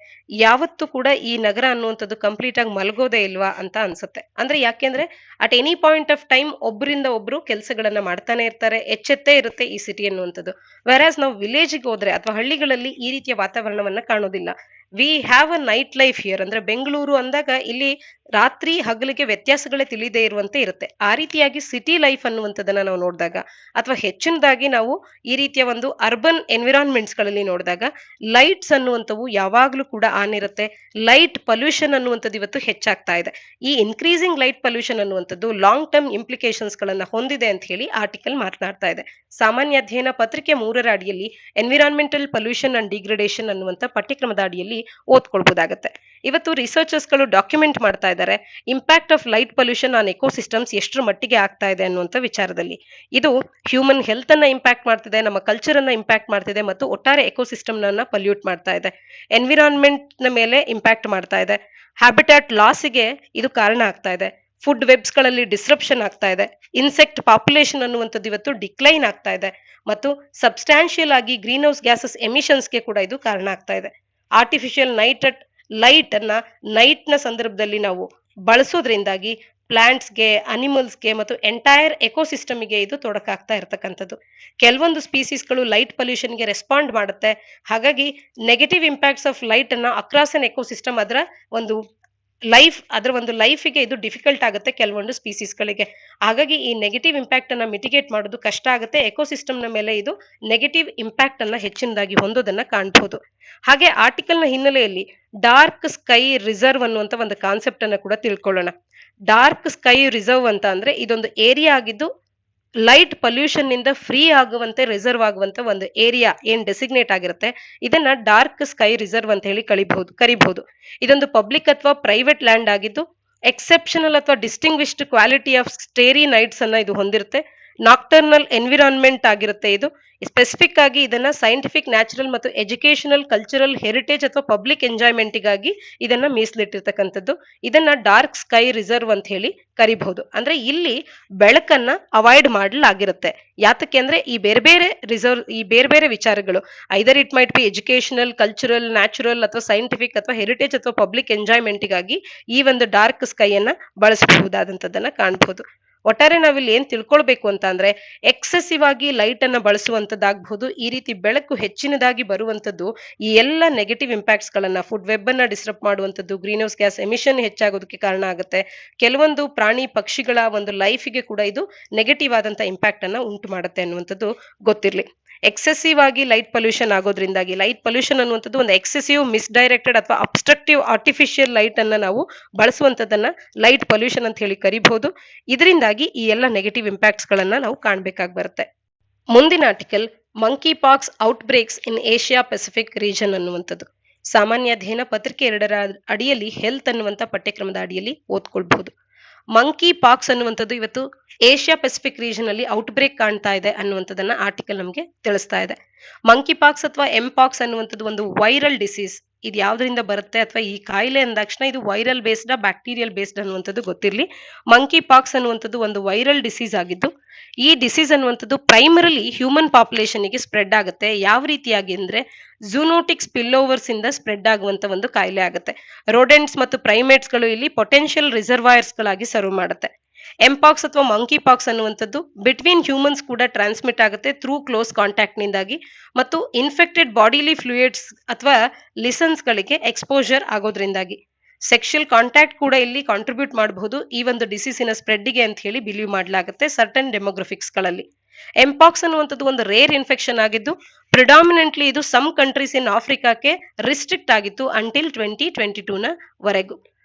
S1: ಯಾವತ್ತೂ ಕೂಡ ಈ ನಗರ ಅನ್ನುವಂಥದ್ದು ಕಂಪ್ಲೀಟ್ ಆಗಿ ಮಲಗೋದೇ ಇಲ್ವಾ ಅಂತ ಅನ್ಸುತ್ತೆ. ಅಂದ್ರೆ ಯಾಕೆಂದ್ರೆ at any point of time ಒಬ್ಬರಿಂದ ಒಬ್ರು ಕೆಲಸಗಳನ್ನ ಮಾಡ್ತಾನೆ ಇರ್ತಾರೆ, ಎಚ್ಚೆತ್ತೇ ಇರುತ್ತೆ ಈ ಸಿಟಿ ಅನ್ನುವಂಥದ್ದು. ವೆರಾಸ್ ನಾವು ವಿಲೇಜ್ಗೆ ಹೋದ್ರೆ ಅಥವಾ ಹಳ್ಳಿಗಳಲ್ಲಿ ಈ ರೀತಿಯ ವಾತಾವರಣವನ್ನ ಕಾಣೋದಿಲ್ಲ. We have a night life here. ಅಂದ್ರೆ ಬೆಂಗಳೂರು ಅಂದಾಗ ಇಲ್ಲಿ ರಾತ್ರಿ ಹಗಲಿಗೆ ವ್ಯತ್ಯಾಸಗಳೇ ತಿಳಿದೇ ಇರುವಂತೆ ಇರುತ್ತೆ. ಆ ರೀತಿಯಾಗಿ ಸಿಟಿ ಲೈಫ್ ಅನ್ನುವಂಥದ್ದನ್ನ ನಾವು ನೋಡಿದಾಗ ಅಥವಾ ಹೆಚ್ಚಿನದಾಗಿ ನಾವು ಈ ರೀತಿಯ ಒಂದು ಅರ್ಬನ್ ಎನ್ವಿರಾನ್ಮೆಂಟ್ಸ್ ಗಳಲ್ಲಿ ನೋಡಿದಾಗ ಲೈಟ್ಸ್ ಅನ್ನುವಂಥವು ಯಾವಾಗ್ಲೂ ಕೂಡ ಆನ್ ಇರುತ್ತೆ. ಲೈಟ್ ಪೊಲ್ಯೂಷನ್ ಅನ್ನುವಂಥದ್ದು ಇವತ್ತು ಹೆಚ್ಚಾಗ್ತಾ ಇದೆ. ಈ ಇನ್ಕ್ರೀಸಿಂಗ್ ಲೈಟ್ ಪೊಲ್ಯೂಷನ್ ಅನ್ನುವಂಥದ್ದು ಲಾಂಗ್ ಟರ್ಮ್ ಇಂಪ್ಲಿಕೇಶನ್ಸ್ ಗಳನ್ನ ಹೊಂದಿದೆ ಅಂತ ಹೇಳಿ ಆರ್ಟಿಕಲ್ ಮಾತನಾಡ್ತಾ ಇದೆ. ಸಾಮಾನ್ಯ ಅಧ್ಯಯನ ಪತ್ರಿಕೆ 3ರ ಅಡಿಯಲ್ಲಿ ಎನ್ವಿರಾನ್ಮೆಂಟಲ್ ಪೊಲ್ಯೂಷನ್ ಅಂಡ್ ಡಿಗ್ರೇಡೇಷನ್ ಅನ್ನುವಂಥ ಪಠ್ಯಕ್ರಮದ ಅಡಿಯಲ್ಲಿ ಓದ್ಕೊಳ್ಬಹುದಾಗತ್ತೆ. ಇವತ್ತು ರಿಸರ್ಚರ್ಸ್ ಗಳು ಡಾಕ್ಯುಮೆಂಟ್ ಮಾಡ್ತಾ ಇದ್ದಾರೆ impact of light pollution on ecosystems ಎಷ್ಟರ ಮಟ್ಟಿಗೆ ಆಗ್ತಾ ಇದೆ ಅನ್ನುವಂಥ ವಿಚಾರದಲ್ಲಿ. ಇದು ಹ್ಯೂಮನ್ ಹೆಲ್ತ್ ಅನ್ನ ಇಂಪ್ಯಾಕ್ಟ್ ಮಾಡ್ತಿದೆ, ನಮ್ಮ ಕಲ್ಚರ್ ಅನ್ನ ಇಂಪ್ಯಾಕ್ಟ್ ಮಾಡ್ತಿದೆ ಮತ್ತು ಒಟ್ಟಾರೆ ಎಕೋಸಿಸ್ಟಮ್ ಅನ್ನ ಪೊಲ್ಯೂಟ್ ಮಾಡ್ತಾ ಇದೆ. ಎನ್ವಿರಾನ್ಮೆಂಟ್ ನ ಮೇಲೆ ಇಂಪ್ಯಾಕ್ಟ್ ಮಾಡ್ತಾ ಇದೆ. ಹ್ಯಾಬಿಟ್ಯಾಟ್ ಲಾಸ್ಗೆ ಇದು ಕಾರಣ ಆಗ್ತಾ ಇದೆ. ಫುಡ್ ವೆಬ್ಸ್ ಗಳಲ್ಲಿ ಡಿಸ್ರಪ್ಷನ್ ಆಗ್ತಾ ಇದೆ. ಇನ್ಸೆಕ್ಟ್ ಪಾಪ್ಯುಲೇಷನ್ ಅನ್ನುವಂಥದ್ದು ಇವತ್ತು ಡಿಕ್ಲೈನ್ ಆಗ್ತಾ ಇದೆ ಮತ್ತು ಸಬ್ಸ್ಟಾನ್ಷಿಯಲ್ ಆಗಿ ಗ್ರೀನ್ ಹೌಸ್ ಗ್ಯಾಸಸ್ ಎಮಿಷನ್ಸ್ಗೆ ಕೂಡ ಇದು ಕಾರಣ ಆಗ್ತಾ ಇದೆ. ಆರ್ಟಿಫಿಷಿಯಲ್ ಲೈಟ್ ಅನ್ನ ನೈಟ್ ನ ಸಂದರ್ಭದಲ್ಲಿ ನಾವು ಬಳಸೋದ್ರಿಂದಾಗಿ ಪ್ಲಾಂಟ್ಸ್ಗೆ, ಅನಿಮಲ್ಸ್ಗೆ ಮತ್ತು ಎಂಟೈರ್ ಎಕೋಸಿಸ್ಟಮ್ಗೆ ಇದು ತೊಡಕಾಗ್ತಾ ಇರ್ತಕ್ಕಂಥದ್ದು. ಕೆಲವೊಂದು ಸ್ಪೀಸೀಸ್ಗಳು ಲೈಟ್ ಪೊಲ್ಯೂಷನ್ಗೆ ರೆಸ್ಪಾಂಡ್ ಮಾಡುತ್ತೆ. ಹಾಗಾಗಿ ನೆಗೆಟಿವ್ ಇಂಪ್ಯಾಕ್ಟ್ಸ್ ಆಫ್ ಲೈಟ್ ಅನ್ನ ಅಕ್ರಾಸ್ ಅನ್ ಎಕೋಸಿಸ್ಟಮ್ ಅದರ ಒಂದು ಲೈಫಿಗೆ ಇದು ಡಿಫಿಕಲ್ಟ್ ಆಗುತ್ತೆ ಕೆಲವೊಂದು ಸ್ಪೀಸೀಸ್ಗಳಿಗೆ. ಹಾಗಾಗಿ ಈ ನೆಗೆಟಿವ್ ಇಂಪ್ಯಾಕ್ಟ್ ಅನ್ನ ಮಿಟಿಗೇಟ್ ಮಾಡೋದು ಕಷ್ಟ ಆಗುತ್ತೆ. ಎಕೋಸಿಸ್ಟಮ್ ನ ಮೇಲೆ ಇದು ನೆಗೆಟಿವ್ ಇಂಪ್ಯಾಕ್ಟ್ ಅನ್ನ ಹೆಚ್ಚಿನದಾಗಿ ಹೊಂದೋದನ್ನ ಕಾಣಬಹುದು. ಹಾಗೆ ಆರ್ಟಿಕಲ್ ನ ಹಿನ್ನೆಲೆಯಲ್ಲಿ ಡಾರ್ಕ್ ಸ್ಕೈ ರಿಸರ್ವ್ ಅನ್ನುವಂತ ಒಂದು ಕಾನ್ಸೆಪ್ಟ್ ಅನ್ನ ಕೂಡ ತಿಳ್ಕೊಳ್ಳೋಣ. ಡಾರ್ಕ್ ಸ್ಕೈ ರಿಸರ್ವ್ ಅಂತ ಅಂದ್ರೆ ಇದೊಂದು ಏರಿಯಾ ಆಗಿದ್ದು ಲೈಟ್ ಪೊಲ್ಯೂಷನ್ ನಿಂದ ಫ್ರೀ ಆಗುವಂತೆ ರಿಸರ್ವ್ ಆಗುವಂತ ಒಂದು ಏರಿಯಾ ಏನ್ ಡೆಸಿಗ್ನೇಟ್ ಆಗಿರುತ್ತೆ ಇದನ್ನ ಡಾರ್ಕ್ ಸ್ಕೈ ರಿಸರ್ವ್ ಅಂತ ಹೇಳಿ ಕರಿಬಹುದು. ಇದೊಂದು ಪಬ್ಲಿಕ್ ಅಥವಾ ಪ್ರೈವೇಟ್ ಲ್ಯಾಂಡ್ ಆಗಿದ್ದು ಎಕ್ಸೆಪ್ಷನಲ್ ಅಥವಾ distinguished quality of starry nights ಅನ್ನ ಇದು ಹೊಂದಿರುತ್ತೆ. ನಾಕ್ಟರ್ನಲ್ ಎನ್ವಿರಾನ್ಮೆಂಟ್ ಆಗಿರುತ್ತೆ ಇದು. ಸ್ಪೆಸಿಫಿಕ್ ಆಗಿ ಇದನ್ನ ಸೈಂಟಿಫಿಕ್, ನ್ಯಾಚುರಲ್ ಮತ್ತು ಎಜುಕೇಶನಲ್, ಕಲ್ಚರಲ್ ಹೆರಿಟೇಜ್ ಅಥವಾ ಪಬ್ಲಿಕ್ ಎಂಜಾಯ್ಮೆಂಟ್ಗಾಗಿ ಇದನ್ನ ಮೀಸಲಿಟ್ಟಿರ್ತಕ್ಕಂಥದ್ದು. ಇದನ್ನ ಡಾರ್ಕ್ ಸ್ಕೈ ರಿಸರ್ವ್ ಅಂತ ಹೇಳಿ ಕರಿಬಹುದು. ಅಂದ್ರೆ ಇಲ್ಲಿ ಬೆಳಕನ್ನ ಅವಾಯ್ಡ್ ಮಾಡಲಾಗಿರುತ್ತೆ. ಯಾತಕ್ಕೆ ಅಂದ್ರೆ ಈ ಬೇರೆ ಬೇರೆ ರಿಸರ್ವ್, ಈ ಬೇರೆ ಬೇರೆ ವಿಚಾರಗಳು, either it might be educational, cultural, natural ಅಥವಾ ಸೈಂಟಿಫಿಕ್ ಅಥವಾ ಹೆರಿಟೇಜ್ ಅಥವಾ ಪಬ್ಲಿಕ್ ಎಂಜಾಯ್ಮೆಂಟ್ಗಾಗಿ ಈ ಒಂದು ಡಾರ್ಕ್ ಸ್ಕೈಯನ್ನ ಬಳಸಬಹುದಾದಂತದನ್ನ ಕಾಣಬಹುದು. ಒಟ್ಟಾರೆ ನಾವಿಲ್ಲಿ ಏನ್ ತಿಳ್ಕೊಳ್ಬೇಕು ಅಂತ ಅಂದ್ರೆ, ಎಕ್ಸೆಸಿವ್ ಆಗಿ ಲೈಟ್ ಅನ್ನ ಬಳಸುವಂತದ್ದಾಗಬಹುದು, ಈ ರೀತಿ ಬೆಳಕು ಹೆಚ್ಚಿನದಾಗಿ ಬರುವಂತದ್ದು ಈ ಎಲ್ಲ ನೆಗೆಟಿವ್ ಇಂಪ್ಯಾಕ್ಟ್ಸ್ ಗಳನ್ನ, ಫುಡ್ ವೆಬ್ ಅನ್ನ ಡಿಸ್ಟರ್ಬ್ ಮಾಡುವಂತದ್ದು, ಗ್ರೀನ್ ಹೌಸ್ ಗ್ಯಾಸ್ ಎಮಿಷನ್ ಹೆಚ್ಚಾಗೋದಕ್ಕೆ ಕಾರಣ ಆಗುತ್ತೆ. ಕೆಲವೊಂದು ಪ್ರಾಣಿ ಪಕ್ಷಿಗಳ ಒಂದು ಲೈಫ್ಗೆ ಕೂಡ ಇದು ನೆಗೆಟಿವ್ ಆದಂತ ಇಂಪ್ಯಾಕ್ಟ್ ಅನ್ನ ಉಂಟು ಮಾಡುತ್ತೆ ಅನ್ನುವಂಥದ್ದು ಗೊತ್ತಿರ್ಲಿ. ಎಕ್ಸೆಸಿವ್ ಆಗಿ ಲೈಟ್ ಪೊಲ್ಯೂಷನ್ ಆಗೋದ್ರಿಂದಾಗಿ, ಲೈಟ್ ಪೊಲ್ಯೂಷನ್ ಅನ್ನುವಂಥದ್ದು ಒಂದು ಎಕ್ಸೆಸಿವ್, ಮಿಸ್ಡೈರೆಕ್ಟೆಡ್ ಅಥವಾ ಅಬ್ಸ್ಟ್ರಕ್ಟಿವ್ ಆರ್ಟಿಫಿಷಿಯಲ್ ಲೈಟ್ ಅನ್ನ ನಾವು ಬಳಸುವಂತದನ್ನ ಲೈಟ್ ಪೊಲ್ಯೂಷನ್ ಅಂತ ಹೇಳಿ ಕರಿಬಹುದು. ಇದರಿಂದಾಗಿ ಈ ಎಲ್ಲ ನೆಗೆಟಿವ್ ಇಂಪ್ಯಾಕ್ಟ್ಸ್ ಗಳನ್ನ ನಾವು ಕಾಣ್ಬೇಕಾಗಿ ಬರುತ್ತೆ. ಮುಂದಿನ article, monkeypox outbreaks in Asia Pacific region ಅನ್ನುವಂಥದ್ದು. ಸಾಮಾನ್ಯ ಅಧ್ಯಯನ ಪತ್ರಿಕೆ 2ರ ಅಡಿಯಲ್ಲಿ ಹೆಲ್ತ್ ಅನ್ನುವಂಥ ಪಠ್ಯಕ್ರಮದ ಅಡಿಯಲ್ಲಿ ಓದ್ಕೊಳ್ಬಹುದು. ಮಂಕಿ ಪಾಕ್ಸ್ ಅನ್ನುವಂಥದ್ದು ಇವತ್ತು ಏಷ್ಯಾ ಪೆಸಿಫಿಕ್ ರೀಜನ್ ಅಲ್ಲಿ ಔಟ್ ಬ್ರೇಕ್ ಕಾಣ್ತಾ ಇದೆ ಅನ್ನುವಂಥದ್ದನ್ನ ಆರ್ಟಿಕಲ್ ನಮಗೆ ತಿಳಿಸ್ತಾ ಇದೆ. ಮಂಕಿ ಪಾಕ್ಸ್ ಅಥವಾ ಎಂಪಾಕ್ಸ್ ಅನ್ನುವಂಥದ್ದು ಒಂದು ವೈರಲ್ ಡಿಸೀಸ್. ಇದು ಯಾವ್ದ್ರಿಂದ ಬರುತ್ತೆ ಅಥವಾ ಈ ಕಾಯಿಲೆ ಅಂದಾಕ್ಷಣ ಇದು ವೈರಲ್ ಬೇಸ್ಡ್ ಬ್ಯಾಕ್ಟೀರಿಯಲ್ ಬೇಸ್ಡ್ ಅನ್ನುವಂಥದ್ದು ಗೊತ್ತಿರಲಿ. ಮಂಕಿ ಪಾಕ್ಸ್ ಅನ್ನುವಂಥದ್ದು ಒಂದು ವೈರಲ್ ಡಿಸೀಸ್ ಆಗಿದ್ದು, ಈ ಡಿಸೀಸ್ ಅನ್ನುವಂಥದ್ದು ಪ್ರೈಮರಿಲಿ ಹ್ಯೂಮನ್ ಪಾಪ್ಯುಲೇಷನ್ ಗೆ ಸ್ಪ್ರೆಡ್ ಆಗುತ್ತೆ. ಯಾವ ರೀತಿಯಾಗಿ ಅಂದ್ರೆ ಝೂನೋಟಿಕ್ ಸ್ಪಿಲ್ ಓವರ್ಸ್ ಇಂದ ಸ್ಪ್ರೆಡ್ ಆಗುವಂತ ಒಂದು ಕಾಯಿಲೆ ಆಗುತ್ತೆ. ರೋಡೆಂಟ್ಸ್ ಮತ್ತು ಪ್ರೈಮೇಟ್ಸ್ ಗಳು ಇಲ್ಲಿ ಪೊಟೆನ್ಶಿಯಲ್ ರಿಸರ್ವಾಯರ್ಸ್ ಗಳಾಗಿ ಸರ್ವ್ ಮಾಡುತ್ತೆ. ಎಂಪಾಕ್ಸ್ ಅಥವಾ ಮಂಕಿ ಪಾಕ್ಸ್ ಅನ್ನುವಂಥದ್ದು ಬಿಟ್ವೀನ್ ಹ್ಯೂಮನ್ಸ್ ಕೂಡ ಟ್ರಾನ್ಸ್ಮಿಟ್ ಆಗುತ್ತೆ ಥ್ರೂ ಕ್ಲೋಸ್ ಕಾಂಟ್ಯಾಕ್ಟ್ ನಿಂದಾಗಿ, ಮತ್ತು ಇನ್ಫೆಕ್ಟೆಡ್ ಬಾಡಿಲಿ ಫ್ಲೂಯಿಡ್ಸ್ ಅಥವಾ ಲಿಸನ್ಸ್ ಗಳಿಗೆ ಎಕ್ಸ್ಪೋಜರ್ ಆಗೋದ್ರಿಂದಾಗಿ. ಸೆಕ್ಷುಯಲ್ ಕಾಂಟ್ಯಾಕ್ಟ್ ಕೂಡ ಇಲ್ಲಿ ಕಾಂಟ್ರಿಬ್ಯೂಟ್ ಮಾಡಬಹುದು ಈ ಒಂದು ಡಿಸೀಸಿನ ಸ್ಪ್ರೆಡ್ಗೆ ಅಂತ ಹೇಳಿ ಬಿಲೀವ್ ಮಾಡಲಾಗುತ್ತೆ ಸರ್ಟನ್ ಡೆಮೋಗ್ರಫಿಕ್ಸ್ ಗಳಲ್ಲಿ. ಎಂಪಾಕ್ಸ್ ಅನ್ನುವಂಥದ್ದು ಒಂದು ರೇರ್ ಇನ್ಫೆಕ್ಷನ್ ಆಗಿದ್ದು, ಪ್ರಿಡಾಮಿನೆಂಟ್ಲಿ ಇದು ಸಮ್ ಕಂಟ್ರೀಸ್ ಇನ್ ಆಫ್ರಿಕಾಕ್ಕೆ ರಿಸ್ಟ್ರಿಕ್ಟ್ ಆಗಿತ್ತು ಅಂಟಿಲ್ 2022ನ ವರೆಗೂ.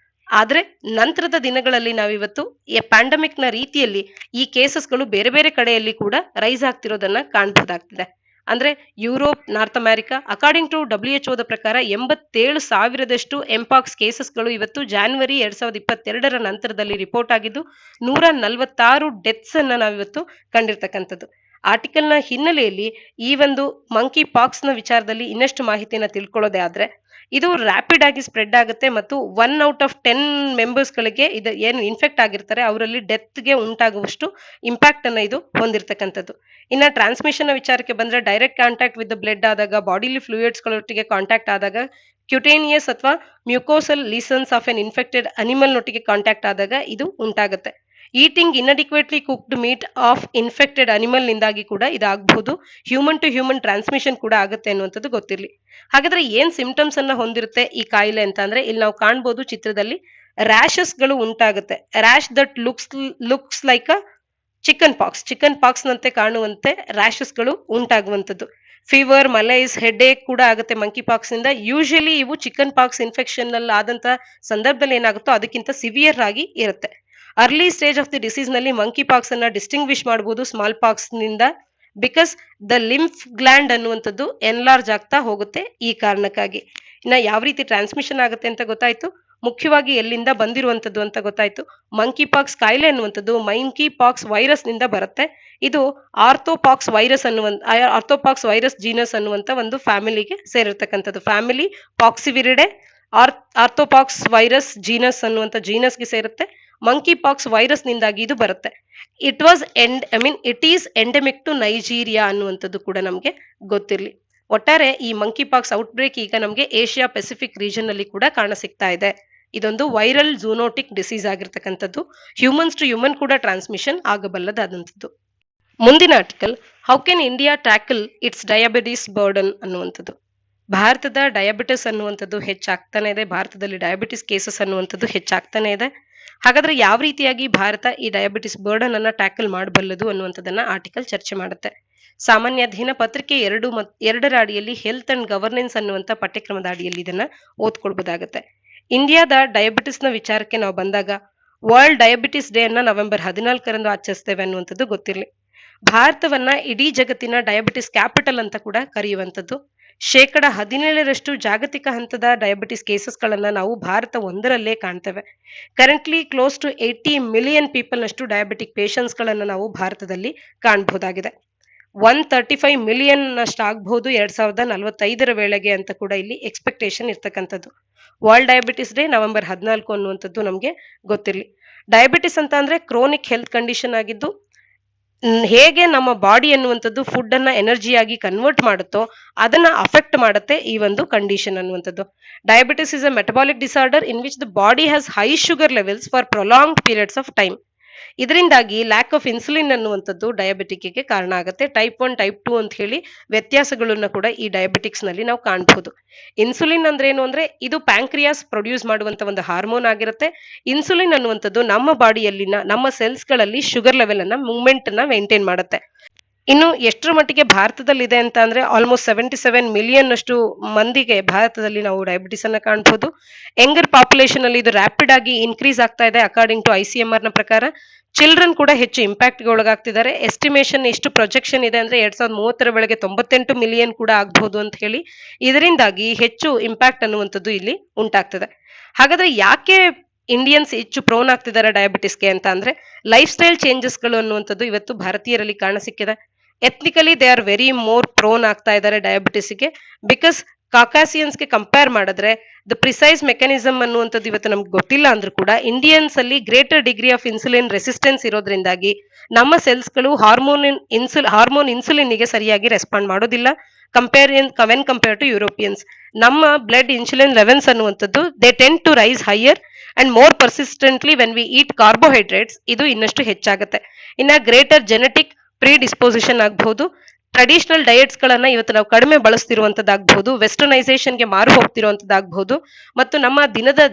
S1: ಆದ್ರೆ ನಂತರದ ದಿನಗಳಲ್ಲಿ ನಾವಿವತ್ತು ಈ ಪ್ಯಾಂಡಮಿಕ್ ನ ರೀತಿಯಲ್ಲಿ ಈ ಕೇಸಸ್ಗಳು ಬೇರೆ ಬೇರೆ ಕಡೆಯಲ್ಲಿ ಕೂಡ ರೈಸ್ ಆಗ್ತಿರೋದನ್ನ ಕಾಣಬಹುದಾಗ್ತಿದೆ. ಅಂದ್ರೆ Europe, North America, according to WHO ದ ಪ್ರಕಾರ 87,000ದಷ್ಟು ಎಂಪಾಕ್ಸ್ ಕೇಸಸ್ಗಳು ಇವತ್ತು ಜಾನ್ವರಿ 2022ರ ನಂತರದಲ್ಲಿ ರಿಪೋರ್ಟ್ ಆಗಿದ್ದು 146 ಡೆತ್ಸ್ ಅನ್ನ ನಾವಿವತ್ತು ಕಂಡಿರ್ತಕ್ಕಂಥದ್ದು. ಆರ್ಟಿಕಲ್ ನ ಹಿನ್ನೆಲೆಯಲ್ಲಿ ಈ ಒಂದು ಮಂಕಿ ಪಾಕ್ಸ್ ನ ವಿಚಾರದಲ್ಲಿ ಇನ್ನಷ್ಟು ಮಾಹಿತಿಯನ್ನ ತಿಳ್ಕೊಳ್ಳೋದೇ ಆದ್ರೆ, ಇದು ರ್ಯಾಪಿಡ್ ಆಗಿ ಸ್ಪ್ರೆಡ್ ಆಗುತ್ತೆ ಮತ್ತು 1 ಔಟ್ ಆಫ್ 10 ಮೆಂಬರ್ಸ್ ಗಳಿಗೆ ಇದು ಏನು ಇನ್ಫೆಕ್ಟ್ ಆಗಿರ್ತಾರೆ ಅವರಲ್ಲಿ ಡೆತ್ ಗೆ ಉಂಟಾಗುವಷ್ಟು ಇಂಪ್ಯಾಕ್ಟ್ ಅನ್ನ ಇದು ಹೊಂದಿರತಕ್ಕಂಥದ್ದು. ಇನ್ನ ಟ್ರಾನ್ಸ್ಮಿಷನ್ ವಿಚಾರಕ್ಕೆ ಬಂದ್ರೆ, ಡೈರೆಕ್ಟ್ ಕಾಂಟ್ಯಾಕ್ಟ್ ವಿತ್ ಬ್ಲಡ್ ಆದಾಗ, ಬಾಡಿಲಿ ಫ್ಲೂಯಿಡ್ಸ್ ಗಳೊಟ್ಟಿಗೆ ಕಾಂಟ್ಯಾಕ್ಟ್ ಆದಾಗ, ಕ್ಯುಟೇನಿಯಸ್ ಅಥವಾ mucosal lesions of an infected animal ನೊಟ್ಟಿಗೆ ಕಾಂಟ್ಯಾಕ್ಟ್ ಆದಾಗ ಇದು ಉಂಟಾಗುತ್ತೆ. Eating inadequately cooked meat of infected animal ನಿಂದಾಗಿ ಕೂಡ ಇದಾಗಬಹುದು. ಹ್ಯೂಮನ್ ಟು ಹ್ಯೂಮನ್ ಟ್ರಾನ್ಸ್ಮಿಷನ್ ಕೂಡ ಆಗುತ್ತೆ ಅನ್ನುವಂಥದ್ದು ಗೊತ್ತಿರಲಿ. ಹಾಗಾದ್ರೆ ಏನ್ ಸಿಂಪ್ಟಮ್ಸ್ ಅನ್ನ ಹೊಂದಿರುತ್ತೆ ಈ ಕಾಯಿಲೆ ಅಂತ ಅಂದ್ರೆ, ಇಲ್ಲಿ ನಾವು ಕಾಣಬಹುದು ಚಿತ್ರದಲ್ಲಿ ರ್ಯಾಶಸ್ ಗಳು ಉಂಟಾಗುತ್ತೆ. Rash that looks like a chicken pox ನಂತೆ ಕಾಣುವಂತೆ ರ್ಯಾಶಸ್ ಗಳು ಉಂಟಾಗುವಂಥದ್ದು. ಫೀವರ್, ಮಲೈಸ್, ಹೆಡ್ ಏಕ್ ಕೂಡ ಆಗುತ್ತೆ ಮಂಕಿ ಪಾಕ್ಸ್ ಇಂದ. ಯೂಶಲಿ ಇವು ಚಿಕನ್ ಪಾಕ್ಸ್ ಇನ್ಫೆಕ್ಷನ್ ನಲ್ಲಿ ಆದಂತ ಸಂದರ್ಭದಲ್ಲಿ ಏನಾಗುತ್ತೋ ಅದಕ್ಕಿಂತ ಸಿವಿಯರ್ ಆಗಿ ಇರುತ್ತೆ. Early stage of the disease ನಲ್ಲಿ ಮಂಕಿ ಪಾಕ್ಸ್ ಅನ್ನ ಡಿಸ್ಟಿಂಗ್ವಿಶ್ ಮಾಡಬಹುದು ಸ್ಮಾಲ್ ಪಾಕ್ಸ್ ನಿಂದ, ಬಿಕಾಸ್ ದ ಲಿಂಫ್ ಗ್ಲ್ಯಾಂಡ್ ಅನ್ನುವಂಥದ್ದು ಎನ್ಲಾರ್ಜ್ ಆಗ್ತಾ ಹೋಗುತ್ತೆ ಈ ಕಾರಣಕ್ಕಾಗಿ. ಇನ್ನ ಯಾವ ರೀತಿ ಟ್ರಾನ್ಸ್ಮಿಷನ್ ಆಗುತ್ತೆ ಅಂತ ಗೊತ್ತಾಯ್ತು, ಮುಖ್ಯವಾಗಿ ಎಲ್ಲಿಂದ ಬಂದಿರುವಂತದ್ದು ಅಂತ ಗೊತ್ತಾಯ್ತು. ಮಂಕಿ ಪಾಕ್ಸ್ ಕಾಯಿಲೆ ಅನ್ನುವಂಥದ್ದು ಮಂಕಿ ಪಾಕ್ಸ್ ವೈರಸ್ ನಿಂದ ಬರುತ್ತೆ. ಇದು ಆರ್ಥೋಪಾಕ್ಸ್ ವೈರಸ್ ಜೀನಸ್ ಅನ್ನುವಂತ ಒಂದು ಫ್ಯಾಮಿಲಿಗೆ ಸೇರಿರ್ತಕ್ಕಂಥದ್ದು. Family Poxviridae orthopox virus genus ಅನ್ನುವಂತ ಜೀನಸ್ಗೆ ಸೇರುತ್ತೆ. ಮಂಕಿ ಪಾಕ್ಸ್ ವೈರಸ್ ನಿಂದಾಗಿ ಇದು ಬರುತ್ತೆ. It is endemic to Nigeria ಅನ್ನುವಂಥದ್ದು ಕೂಡ ನಮಗೆ ಗೊತ್ತಿರಲಿ. ಒಟ್ಟಾರೆ ಈ ಮಂಕಿ ಪಾಕ್ಸ್ ಔಟ್ ಬ್ರೇಕ್ ಈಗ ನಮಗೆ ಏಷ್ಯಾ ಪೆಸಿಫಿಕ್ ರೀಜನ್ ಅಲ್ಲಿ ಕೂಡ ಕಾಣಸಿಗ್ತಾ ಇದೆ. ಇದೊಂದು ವೈರಲ್ ಝೂನೋಟಿಕ್ ಡಿಸೀಸ್ ಆಗಿರ್ತಕ್ಕಂಥದ್ದು. ಹ್ಯೂಮನ್ಸ್ ಟು ಹ್ಯೂಮನ್ ಕೂಡ ಟ್ರಾನ್ಸ್ಮಿಷನ್ ಆಗಬಲ್ಲದಾದಂಥದ್ದು. ಮುಂದಿನ article, how can India tackle it's diabetes burden ಅನ್ನುವಂಥದ್ದು. ಭಾರತದ ಡಯಾಬಿಟಿಸ್ ಅನ್ನುವಂಥದ್ದು ಹೆಚ್ಚಾಗ್ತಾನೆ ಇದೆ. ಭಾರತದಲ್ಲಿ ಡಯಾಬಿಟಿಸ್ ಕೇಸಸ್ ಅನ್ನುವಂಥದ್ದು ಹೆಚ್ಚಾಗ್ತಾನೆ ಇದೆ. ಹಾಗಾದ್ರೆ ಯಾವ ರೀತಿಯಾಗಿ ಭಾರತ ಈ ಡಯಾಬಿಟಿಸ್ ಬರ್ಡನ್ ಅನ್ನ ಟ್ಯಾಕಲ್ ಮಾಡಬಲ್ಲದು ಅನ್ನುವಂಥದ್ದನ್ನ ಆರ್ಟಿಕಲ್ ಚರ್ಚೆ ಮಾಡುತ್ತೆ. ಸಾಮಾನ್ಯ ಅಧ್ಯಯನ ಪತ್ರಿಕೆ 2ರ ಅಡಿಯಲ್ಲಿ ಹೆಲ್ತ್ ಅಂಡ್ ಗವರ್ನೆನ್ಸ್ ಅನ್ನುವಂತ ಪಠ್ಯಕ್ರಮದ ಅಡಿಯಲ್ಲಿ ಇದನ್ನ ಓದ್ಕೊಳ್ಬಹುದಾಗುತ್ತೆ. ಇಂಡಿಯಾದ ಡಯಾಬಿಟಿಸ್ ನ ವಿಚಾರಕ್ಕೆ ನಾವು ಬಂದಾಗ, ವರ್ಲ್ಡ್ ಡಯಾಬಿಟಿಸ್ ಡೇ ಅನ್ನ ನವೆಂಬರ್ 14ರಂದು ಆಚರಿಸ್ತೇವೆ ಅನ್ನುವಂಥದ್ದು ಗೊತ್ತಿರಲಿ. ಭಾರತವನ್ನ ಇಡೀ ಜಗತ್ತಿನ ಡಯಾಬಿಟಿಸ್ ಕ್ಯಾಪಿಟಲ್ ಅಂತ ಕೂಡ ಕರೆಯುವಂಥದ್ದು. 17% ಜಾಗತಿಕ ಹಂತದ ಡಯಾಬಿಟಿಸ್ ಕೇಸಸ್ಗಳನ್ನ ನಾವು ಭಾರತ ಒಂದರಲ್ಲೇ ಕಾಣ್ತೇವೆ. Currently close to 80 million people ನಷ್ಟು ಡಯಾಬಿಟಿಕ್ ಪೇಷಂಟ್ಸ್ ಗಳನ್ನ ನಾವು ಭಾರತದಲ್ಲಿ ಕಾಣಬಹುದಾಗಿದೆ. 135 ಮಿಲಿಯನ್ ಅಷ್ಟು ಆಗಬಹುದು 2045 ವೇಳೆಗೆ ಅಂತ ಕೂಡ ಇಲ್ಲಿ ಎಕ್ಸ್ಪೆಕ್ಟೇಷನ್ ಇರ್ತಕ್ಕಂಥದ್ದು. ವರ್ಲ್ಡ್ ಡಯಾಬಿಟಿಸ್ ಡೇ ನವೆಂಬರ್ 14 ಅನ್ನುವಂಥದ್ದು ನಮಗೆ ಗೊತ್ತಿರಲಿ. ಡಯಾಬಿಟಿಸ್ ಅಂತ ಅಂದ್ರೆ ಕ್ರೋನಿಕ್ ಹೆಲ್ತ್ ಕಂಡೀಷನ್ ಆಗಿದ್ದು ಹೇಗೆ ನಮ್ಮ ಬಾಡಿ ಅನ್ನುವಂಥದ್ದು ಫುಡ್ ಅನ್ನ ಎನರ್ಜಿಯಾಗಿ ಕನ್ವರ್ಟ್ ಮಾಡುತ್ತೋ ಅದನ್ನ ಅಫೆಕ್ಟ್ ಮಾಡುತ್ತೆ ಈ ಒಂದು ಕಂಡೀಷನ್ ಅನ್ನುವಂಥದ್ದು. Diabetes is a metabolic disorder in which the body has high sugar levels for prolonged periods of time. ಇದರಿಂದಾಗಿ ಲ್ಯಾಕ್ ಆಫ್ ಇನ್ಸುಲಿನ್ ಅನ್ನುವಂಥದ್ದು ಡಯಾಬಿಟಿಕ್ಗೆ ಕಾರಣ ಆಗುತ್ತೆ. ಟೈಪ್ 1 ಟೈಪ್ 2 ಅಂತ ಹೇಳಿ ವ್ಯತ್ಯಾಸಗಳನ್ನ ಕೂಡ ಈ ಡಯಾಬಿಟಿಕ್ಸ್ ನಲ್ಲಿ ನಾವು ಕಾಣಬಹುದು. ಇನ್ಸುಲಿನ್ ಅಂದ್ರೆ ಏನು ಅಂದ್ರೆ ಇದು ಪ್ಯಾಂಕ್ರಿಯಾಸ್ ಪ್ರೊಡ್ಯೂಸ್ ಮಾಡುವಂತ ಒಂದು ಹಾರ್ಮೋನ್ ಆಗಿರುತ್ತೆ. ಇನ್ಸುಲಿನ್ ಅನ್ನುವಂಥದ್ದು ನಮ್ಮ ಬಾಡಿಯಲ್ಲಿನ ನಮ್ಮ ಸೆಲ್ಸ್ ಗಳಲ್ಲಿ ಶುಗರ್ ಲೆವೆಲ್ ಅನ್ನ ಮೂವ್ಮೆಂಟ್ ಅನ್ನ ಮೇಂಟೈನ್ ಮಾಡುತ್ತೆ. ಇನ್ನು ಎಷ್ಟರ ಮಟ್ಟಿಗೆ ಭಾರತದಲ್ಲಿ ಇದೆ ಅಂತ ಅಂದ್ರೆ ಆಲ್ಮೋಸ್ಟ್ 77 ಮಿಲಿಯನ್ ಅಷ್ಟು ಮಂದಿಗೆ ಭಾರತದಲ್ಲಿ ನಾವು ಡಯಾಬಿಟಿಸ್ ಅನ್ನ ಕಾಣಬಹುದು. ಯಂಗರ್ ಪಾಪ್ಯುಲೇಷನ್ ಅಲ್ಲಿ ಇದು ರ್ಯಾಪಿಡ್ ಆಗಿ ಇನ್ಕ್ರೀಸ್ ಆಗ್ತಾ ಇದೆ. ಅಕಾರ್ಡಿಂಗ್ ಟು ICMR ನ ಪ್ರಕಾರ ಚಿಲ್ಡ್ರನ್ ಕೂಡ ಹೆಚ್ಚು ಇಂಪ್ಯಾಕ್ಟ್ ಗೆ ಒಳಗಾಗ್ತಿದ್ದಾರೆ. ಎಸ್ಟಿಮೇಷನ್ ಎಷ್ಟು ಪ್ರೊಜೆಕ್ಷನ್ ಇದೆ ಅಂದ್ರೆ 2030 ವೇಳೆಗೆ 98 ಮಿಲಿಯನ್ ಕೂಡ ಆಗಬಹುದು ಅಂತ ಹೇಳಿ. ಇದರಿಂದಾಗಿ ಹೆಚ್ಚು ಇಂಪ್ಯಾಕ್ಟ್ ಅನ್ನುವಂಥದ್ದು ಇಲ್ಲಿ ಉಂಟಾಗ್ತದೆ. ಹಾಗಾದ್ರೆ ಯಾಕೆ ಇಂಡಿಯನ್ಸ್ ಹೆಚ್ಚು ಪ್ರೋನ್ ಆಗ್ತಿದ್ದಾರೆ ಡಯಾಬಿಟಿಸ್ಗೆ ಅಂತ ಅಂದ್ರೆ ಲೈಫ್ ಸ್ಟೈಲ್ ಚೇಂಜಸ್ ಗಳು ಅನ್ನುವಂಥದ್ದು ಇವತ್ತು ಭಾರತೀಯರಲ್ಲಿ ಕಾಣಸಿಕ್ಕಿದೆ. Ethnically they are very more prone ಆಗ್ತಾ ಇದ್ದಾರೆ ಡಯಾಬಿಟಿಸ್ಗೆ. ಬಿಕಾಸ್ ಕಾಕಾಸಿಯನ್ಸ್ಗೆ ಕಂಪೇರ್ ಮಾಡಿದ್ರೆ ದ ಪ್ರಿಸೈಸ್ ಮೆಕ್ಯಾನಿಸಮ್ ಅನ್ನುವಂಥದ್ದು ಇವತ್ತು ನಮ್ಗೆ ಗೊತ್ತಿಲ್ಲ ಅಂದ್ರೂ ಕೂಡ ಇಂಡಿಯನ್ಸ್ ಅಲ್ಲಿ greater degree of insulin resistance ಇರೋದ್ರಿಂದಾಗಿ ನಮ್ಮ ಸೆಲ್ಸ್ಗಳು ಹಾರ್ಮೋನ್ ಇನ್ಸುಲಿನ್ಗೆ ಸರಿಯಾಗಿ ರೆಸ್ಪಾಂಡ್ ಮಾಡೋದಿಲ್ಲ ವೆನ್ ಕಂಪೇರ್ ಟು ಯುರೋಪಿಯನ್ಸ್. ನಮ್ಮ ಬ್ಲಡ್ ಇನ್ಸುಲಿನ್ ಲೆವೆಲ್ಸ್ ಅನ್ನುವಂಥದ್ದು they tend to rise higher and more persistently when we eat carbohydrates. ಇದು ಇನ್ನಷ್ಟು ಹೆಚ್ಚಾಗುತ್ತೆ. ಇನ್ನ ಗ್ರೇಟರ್ ಜೆನೆಟಿಕ್ ಪ್ರೀ ಡಿಸ್ಪೋಸಿಷನ್ ಆಗಬಹುದು. ಟ್ರೆಡಿಷನಲ್ ಡಯಟ್ಸ್ ಗಳನ್ನ ಇವತ್ತು ನಾವು ಕಡಿಮೆ ಬಳಸ್ತಿರುವಂತದ್ದಾಗಬಹುದು. ವೆಸ್ಟರ್ನೈಸೇಷನ್ಗೆ ಮಾರು ಹೋಗ್ತಿರುವಂತದ್ದಾಗಬಹುದು. ಮತ್ತು ನಮ್ಮ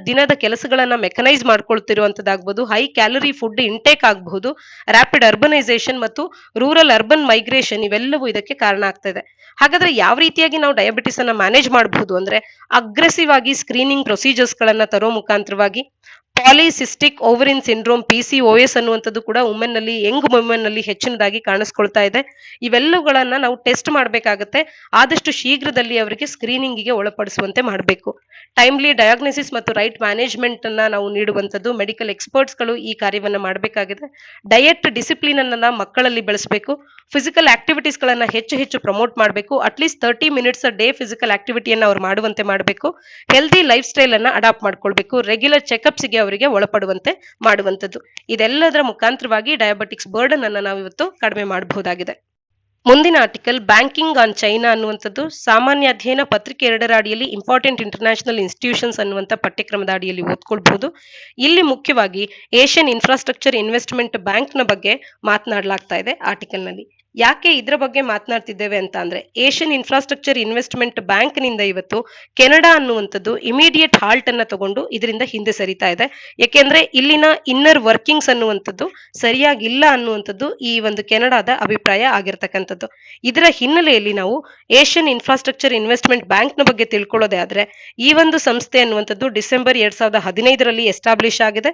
S1: ದಿನದ ಕೆಲಸಗಳನ್ನ ಮೆಕನೈಸ್ ಮಾಡ್ಕೊಳ್ತಿರುವಂತದ್ದಾಗಬಹುದು. ಹೈ ಕ್ಯಾಲರಿ ಫುಡ್ ಇಂಟೇಕ್ ಆಗಬಹುದು. ರ್ಯಾಪಿಡ್ ಅರ್ಬನೈಸೇಷನ್ ಮತ್ತು ರೂರಲ್ ಅರ್ಬನ್ ಮೈಗ್ರೇಷನ್ ಇವೆಲ್ಲವೂ ಇದಕ್ಕೆ ಕಾರಣ ಆಗ್ತದೆ. ಹಾಗಾದ್ರೆ ಯಾವ ರೀತಿಯಾಗಿ ನಾವು ಡಯಾಬಿಟಿಸ್ ಅನ್ನ ಮ್ಯಾನೇಜ್ ಮಾಡಬಹುದು ಅಂದ್ರೆ ಅಗ್ರೆಸಿವ್ ಆಗಿ ಸ್ಕ್ರೀನಿಂಗ್ ಪ್ರೊಸೀಜರ್ಸ್ ಗಳನ್ನ ತರೋ ಮುಖಾಂತರವಾಗಿ ಪಾಲಿಸಿಸ್ಟಿಕ್ ಓವರಿನ್ ಸಿಂಡ್ರೋಮ್ PCOS ಅನ್ನುವಂಥದ್ದು ಕೂಡ ವುಮೆನ್ ನಲ್ಲಿ ಯಂಗ್ ವುಮೆನ್ ನಲ್ಲಿ ಹೆಚ್ಚಿನದಾಗಿ ಕಾಣಿಸ್ಕೊಳ್ತಾ ಇದೆ. ಇವೆಲ್ಲವುಗಳನ್ನ ನಾವು ಟೆಸ್ಟ್ ಮಾಡಬೇಕಾಗುತ್ತೆ. ಆದಷ್ಟು ಶೀಘ್ರದಲ್ಲಿ ಅವರಿಗೆ ಸ್ಕ್ರೀನಿಂಗ್ ಗೆ ಒಳಪಡಿಸುವಂತೆ ಮಾಡಬೇಕು. ಟೈಮ್ಲಿ ಡಯಾಗ್ನೋಸಿಸ್ ಮತ್ತು ರೈಟ್ ಮ್ಯಾನೇಜ್ಮೆಂಟ್ ಅನ್ನ ನಾವು ನೀಡುವಂಥದ್ದು ಮೆಡಿಕಲ್ ಎಕ್ಸ್ಪರ್ಟ್ಸ್ ಗಳು ಈ ಕಾರ್ಯವನ್ನ ಮಾಡಬೇಕಾಗಿದೆ. ಡಯಟ್ ಡಿಸಿಪ್ಲಿನ್ ಅನ್ನ ಮಕ್ಕಳಲ್ಲಿ ಬೆಳೆಸಬೇಕು. ಫಿಸಿಕಲ್ ಆಕ್ಟಿವಿಟೀಸ್ ಗಳನ್ನ ಹೆಚ್ಚು ಪ್ರಮೋಟ್ ಮಾಡಬೇಕು. ಅಟ್ಲೀಸ್ಟ್ 30 ಮಿನಿಟ್ಸ್ ಡೇ ಫಿಸಿಕಲ್ ಆಕ್ಟಿವಿಟಿಯನ್ನ ಅವ್ರು ಮಾಡುವಂತೆ ಮಾಡಬೇಕು. ಹೆಲ್ದಿ ಲೈಫ್ ಸ್ಟೈಲ್ ಅನ್ನ ಅಡಾಪ್ಟ್ ಮಾಡ್ಕೊಳ್ಬೇಕು. ರೆಗ್ಯುಲರ್ ಚೆಕ್ಅಪ್ಸ್ ಗೆ ಅವರಿಗೆ ಒಳಪಡುವಂತೆ ಮಾಡುವಂಥದ್ದು. ಇದೆಲ್ಲದರ ಮುಖಾಂತರವಾಗಿ ಡಯಾಬಿಟಿಕ್ಸ್ ಬರ್ಡನ್ ಅನ್ನ ನಾವು ಇವತ್ತು ಕಡಿಮೆ ಮಾಡಬಹುದಾಗಿದೆ. ಮುಂದಿನ ಆರ್ಟಿಕಲ್ ಬ್ಯಾಂಕಿಂಗ್ ಆನ್ ಚೈನಾ ಅನ್ನುವಂಥದ್ದು ಸಾಮಾನ್ಯ ಅಧ್ಯಯನ ಪತ್ರಿಕೆ 2ರ ಅಡಿಯಲ್ಲಿ ಇಂಪಾರ್ಟೆಂಟ್ ಇಂಟರ್ನ್ಯಾಷನಲ್ ಇನ್ಸ್ಟಿಟ್ಯೂಷನ್ಸ್ ಅನ್ನುವಂಥ ಪಠ್ಯಕ್ರಮದ ಅಡಿಯಲ್ಲಿ ಓದ್ಕೊಳ್ಬಹುದು. ಇಲ್ಲಿ ಮುಖ್ಯವಾಗಿ ಏಷ್ಯನ್ ಇನ್ಫ್ರಾಸ್ಟ್ರಕ್ಚರ್ ಇನ್ವೆಸ್ಟ್ಮೆಂಟ್ ಬ್ಯಾಂಕ್ ನ ಬಗ್ಗೆ ಮಾತನಾಡಲಾಗ್ತಾ ಇದೆ ಆರ್ಟಿಕಲ್ ನಲ್ಲಿ. ಯಾಕೆ ಇದರ ಬಗ್ಗೆ ಮಾತನಾಡ್ತಿದ್ದೇವೆ ಅಂತ ಅಂದ್ರೆ ಏಷ್ಯನ್ ಇನ್ಫ್ರಾಸ್ಟ್ರಕ್ಚರ್ ಇನ್ವೆಸ್ಟ್ಮೆಂಟ್ ಬ್ಯಾಂಕ್ ನಿಂದ ಇವತ್ತು ಕೆನಡಾ ಅನ್ನುವಂಥದ್ದು ಇಮಿಡಿಯೇಟ್ ಹಾಲ್ಟ್ ಅನ್ನ ತಗೊಂಡು ಇದರಿಂದ ಹಿಂದೆ ಸರಿತಾ ಇದೆ. ಯಾಕೆಂದ್ರೆ ಇಲ್ಲಿನ ಇನ್ನರ್ ವರ್ಕಿಂಗ್ಸ್ ಅನ್ನುವಂಥದ್ದು ಸರಿಯಾಗಿಲ್ಲ ಅನ್ನುವಂಥದ್ದು ಈ ಒಂದು ಕೆನಡಾದ ಅಭಿಪ್ರಾಯ ಆಗಿರ್ತಕ್ಕಂಥದ್ದು. ಇದರ ಹಿನ್ನೆಲೆಯಲ್ಲಿ ನಾವು ಏಷ್ಯನ್ ಇನ್ಫ್ರಾಸ್ಟ್ರಕ್ಚರ್ ಇನ್ವೆಸ್ಟ್ಮೆಂಟ್ ಬ್ಯಾಂಕ್ ನ ಬಗ್ಗೆ ತಿಳ್ಕೊಳ್ಳೋದೇ ಆದ್ರೆ ಈ ಒಂದು ಸಂಸ್ಥೆ ಅನ್ನುವಂಥದ್ದು ಡಿಸೆಂಬರ್ 2015ರಲ್ಲಿ ಎಸ್ಟಾಬ್ಲಿಷ್ ಆಗಿದೆ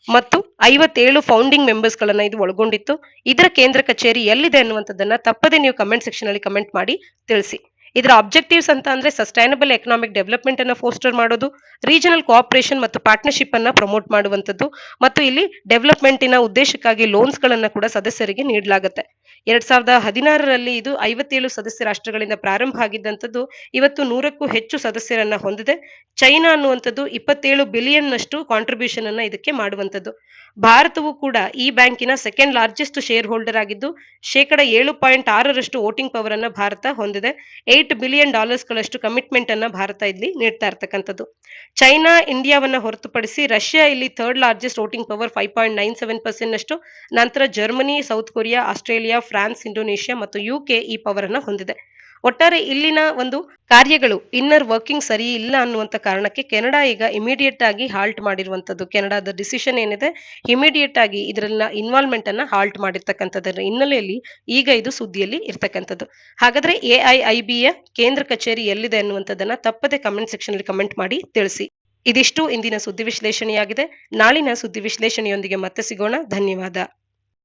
S1: ಮತ್ತು 57 ಫೌಂಡಿಂಗ್ ಮೆಂಬರ್ಸ್ ಗಳನ್ನ ಇದು ಒಳಗೊಂಡಿತ್ತು. ಇದರ ಕೇಂದ್ರ ಕಚೇರಿ ಎಲ್ಲಿದೆ ಅನ್ನುವಂಥದ್ದನ್ನ ತಪ್ಪದೆ ನೀವು ಕಮೆಂಟ್ ಸೆಕ್ಷನ್ ಅಲ್ಲಿ ಕಮೆಂಟ್ ಮಾಡಿ ತಿಳಿಸಿ. ಇದರ ಆಬ್ಜೆಕ್ಟಿವ್ಸ್ ಅಂತ ಅಂದ್ರೆ ಸಸ್ಟೈನಬಲ್ ಎಕನಾಮಿಕ್ ಡೆವಲಪ್ಮೆಂಟ್ ಅನ್ನ ಫೋಸ್ಟರ್ ಮಾಡೋದು, ರೀಜನಲ್ ಕೋಆಪರೇಷನ್ ಮತ್ತು ಪಾರ್ಟ್ನರ್ಶಿಪ್ ಅನ್ನ ಪ್ರಮೋಟ್ ಮಾಡುವಂತದ್ದು ಮತ್ತು ಇಲ್ಲಿ ಡೆವಲಪ್ಮೆಂಟಿನ ಉದ್ದೇಶಕ್ಕಾಗಿ ಲೋನ್ಸ್ ಗಳನ್ನ ಕೂಡ ಸದಸ್ಯರಿಗೆ ನೀಡಲಾಗುತ್ತೆ. 2016ರಲ್ಲಿ ಇದು 57 ಸದಸ್ಯ ರಾಷ್ಟ್ರಗಳಿಂದ ಪ್ರಾರಂಭ ಆಗಿದ್ದಂಥದ್ದು ಇವತ್ತು 100ಕ್ಕೂ ಹೆಚ್ಚು ಸದಸ್ಯರನ್ನ ಹೊಂದಿದೆ. ಚೈನಾ ಅನ್ನುವಂಥದ್ದು 27 ಬಿಲಿಯನ್ ನಷ್ಟು ಕಾಂಟ್ರಿಬ್ಯೂಷನ್ ಅನ್ನ ಇದಕ್ಕೆ ಮಾಡುವಂಥದ್ದು. ಭಾರತವು ಕೂಡ ಈ ಬ್ಯಾಂಕಿನ ಸೆಕೆಂಡ್ ಲಾರ್ಜೆಸ್ಟ್ ಶೇರ್ ಹೋಲ್ಡರ್ ಆಗಿದ್ದು 7.6% ವೋಟಿಂಗ್ ಪವರ್ ಅನ್ನ ಭಾರತ ಹೊಂದಿದೆ. $8 ಬಿಲಿಯನ್ ಗಳಷ್ಟು ಕಮಿಟ್ಮೆಂಟ್ ಅನ್ನ ಭಾರತ ಇಲ್ಲಿ ನೀಡ್ತಾ ಇರ್ತಕ್ಕಂಥದ್ದು. ಚೈನಾ ಇಂಡಿಯಾವನ್ನ ಹೊರತುಪಡಿಸಿ ರಷ್ಯಾ ಇಲ್ಲಿ ಥರ್ಡ್ ಲಾರ್ಜೆಸ್ಟ್ ವೋಟಿಂಗ್ ಪವರ್ 5.97% ನಷ್ಟು, ನಂತರ Germany, south Korea, Australia, France, Indonesia ಮತ್ತು UK ಈ ಪವರ್ ಅನ್ನ ಹೊಂದಿದೆ. ಒಟ್ಟಾರೆ ಇಲ್ಲಿನ ಒಂದು ಕಾರ್ಯಗಳು ಇನ್ನರ್ ವರ್ಕಿಂಗ್ ಸರಿ ಇಲ್ಲ ಅನ್ನುವಂತ ಕಾರಣಕ್ಕೆ ಕೆನಡಾ ಈಗ ಇಮಿಡಿಯೇಟ್ ಆಗಿ ಹಾಲ್ಟ್ ಮಾಡಿರುವಂತದ್ದು. ಕೆನಡಾದ ಡಿಸಿಷನ್ ಏನಿದೆ ಇಮಿಡಿಯೇಟ್ ಆಗಿ ಇದರನ್ನ ಇನ್ವಾಲ್ವ್ಮೆಂಟ್ ಅನ್ನ ಹಾಲ್ಟ್ ಮಾಡಿರ್ತಕ್ಕಂಥದ್ರ ಹಿನ್ನೆಲೆಯಲ್ಲಿ ಈಗ ಇದು ಸುದ್ದಿಯಲ್ಲಿ ಇರ್ತಕ್ಕಂಥದ್ದು. ಹಾಗಾದ್ರೆ AIIB ಯ ಕೇಂದ್ರ ಕಚೇರಿ ಎಲ್ಲಿದೆ ಅನ್ನುವಂಥದ್ದನ್ನ ತಪ್ಪದೆ ಕಮೆಂಟ್ ಸೆಕ್ಷನ್ ಅಲ್ಲಿ ಕಮೆಂಟ್ ಮಾಡಿ ತಿಳಿಸಿ. ಇದಿಷ್ಟು ಇಂದಿನ ಸುದ್ದಿ ವಿಶ್ಲೇಷಣೆಯಾಗಿದೆ. ನಾಳಿನ ಸುದ್ದಿ ವಿಶ್ಲೇಷಣೆಯೊಂದಿಗೆ ಮತ್ತೆ ಸಿಗೋಣ. ಧನ್ಯವಾದ.